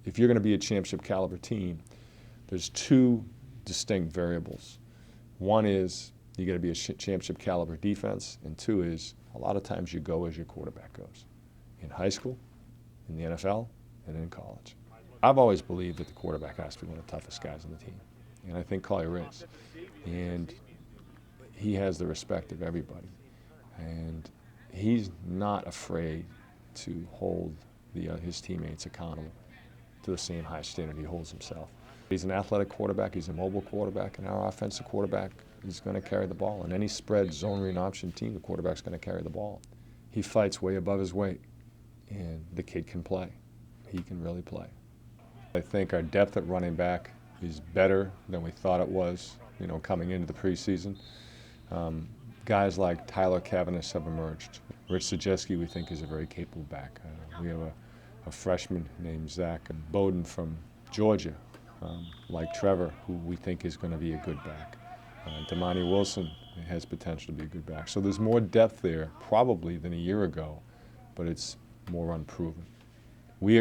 if you're going to be a championship caliber team, there's two distinct variables. One is you got to be a championship caliber defense, and two is a lot of times you go as your quarterback goes. In high school, in the NFL, and in college. I've always believed that the quarterback has to be one of the toughest guys on the team, and I think Collier is. And he has the respect of everybody, and he's not afraid to hold his teammates accountable to the same high standard he holds himself. He's an athletic quarterback, he's a mobile quarterback, and our offensive quarterback is going to carry the ball. In any spread, zone read option team, the quarterback's going to carry the ball. He fights way above his weight, and the kid can play. He can really play. I think our depth at running back is better than we thought it was, coming into the preseason. Guys like Tyler Cavaness have emerged. Rich Zajeski, we think, is a very capable back. We have a freshman named Zach Bowden from Georgia, like Trevor, who we think is going to be a good back. Damani Wilson has potential to be a good back. So there's more depth there, probably, than a year ago, but it's more unproven. We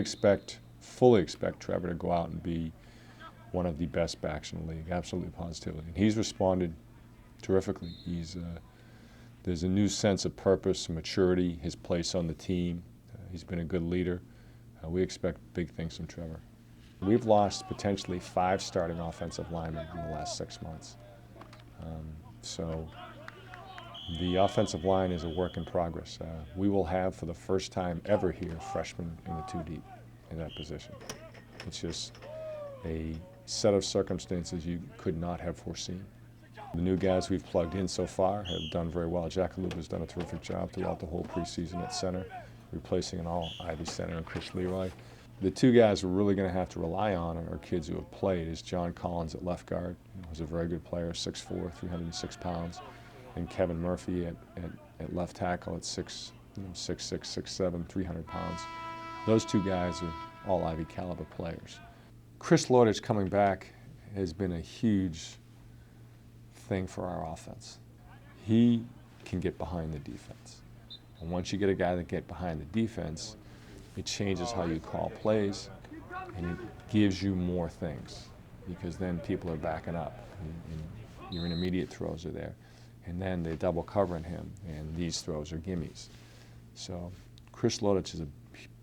fully expect Trevor to go out and be one of the best backs in the league, absolutely positively. And he's responded terrifically. There's a new sense of purpose and maturity, his place on the team. He's been a good leader. We expect big things from Trevor. We've lost potentially 5 starting offensive linemen in the last 6 months. So the offensive line is a work in progress. We will have, for the first time ever here, freshmen in the 2 deep in that position. It's just a set of circumstances you could not have foreseen. The new guys we've plugged in so far have done very well. Jack Luke has done a terrific job throughout the whole preseason at center, replacing an all-Ivy center and Chris Leroy. The 2 guys we're really going to have to rely on are kids who have played is John Collins at left guard, who's a very good player, 6'4", 306 pounds, and Kevin Murphy at left tackle at 6'6", 6'7", 300 pounds. Those 2 guys are all Ivy caliber players. Chris Lordich coming back has been a huge thing for our offense. He can get behind the defense. And once you get a guy that get behind the defense, it changes how you call plays, and it gives you more things, because then people are backing up, and your intermediate throws are there, and then they're double covering him, and these throws are gimmies. So Chris Lodich is a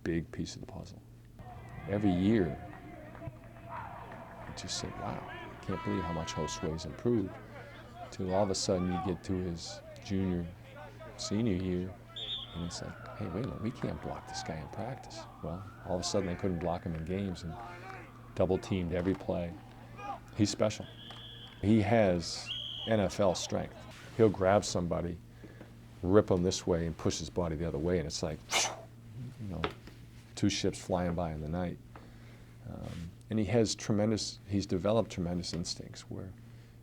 big piece of the puzzle. Every year, you just say, wow, I can't believe how much Josue's improved, till all of a sudden you get to his junior, senior year, and it's like, hey, wait a minute, we can't block this guy in practice. Well, all of a sudden they couldn't block him in games and double-teamed every play. He's special. He has NFL strength. He'll grab somebody, rip him this way, and push his body the other way, and it's like, 2 ships flying by in the night. And he's developed tremendous instincts where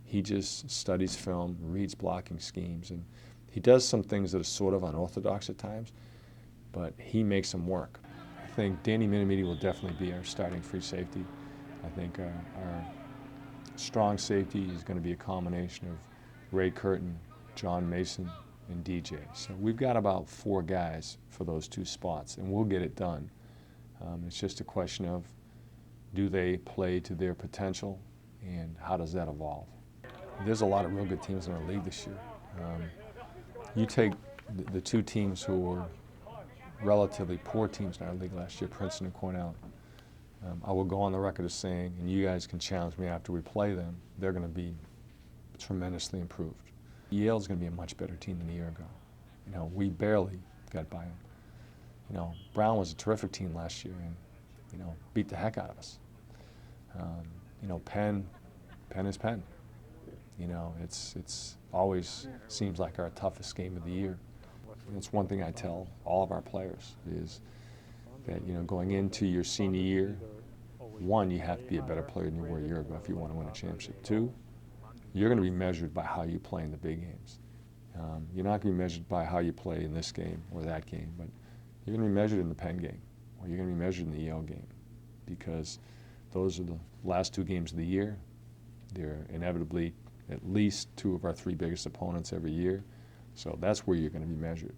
he just studies film, reads blocking schemes, and he does some things that are sort of unorthodox at times, but he makes them work. I think Danny Minamidi will definitely be our starting free safety. I think our strong safety is going to be a combination of Ray Curtin, John Mason, and DJ. So we've got about 4 guys for those 2 spots, and we'll get it done. It's just a question of, do they play to their potential, and how does that evolve? There's a lot of real good teams in our league this year. You take the 2 teams who were relatively poor teams in our league last year, Princeton and Cornell. I will go on the record as saying, and you guys can challenge me after we play them, they're going to be tremendously improved. Yale's going to be a much better team than a year ago. We barely got by them. Brown was a terrific team last year and, beat the heck out of us. Penn is Penn. It's always seems like our toughest game of the year. And it's one thing I tell all of our players is that, going into your senior year, 1, you have to be a better player than you were a year ago if you want to win a championship. 2, you're going to be measured by how you play in the big games. You're not going to be measured by how you play in this game or that game, but you're going to be measured in the Penn game, or you're going to be measured in the Yale game, because those are the last 2 games of the year. They're inevitably at least 2 of our 3 biggest opponents every year, so that's where you're going to be measured.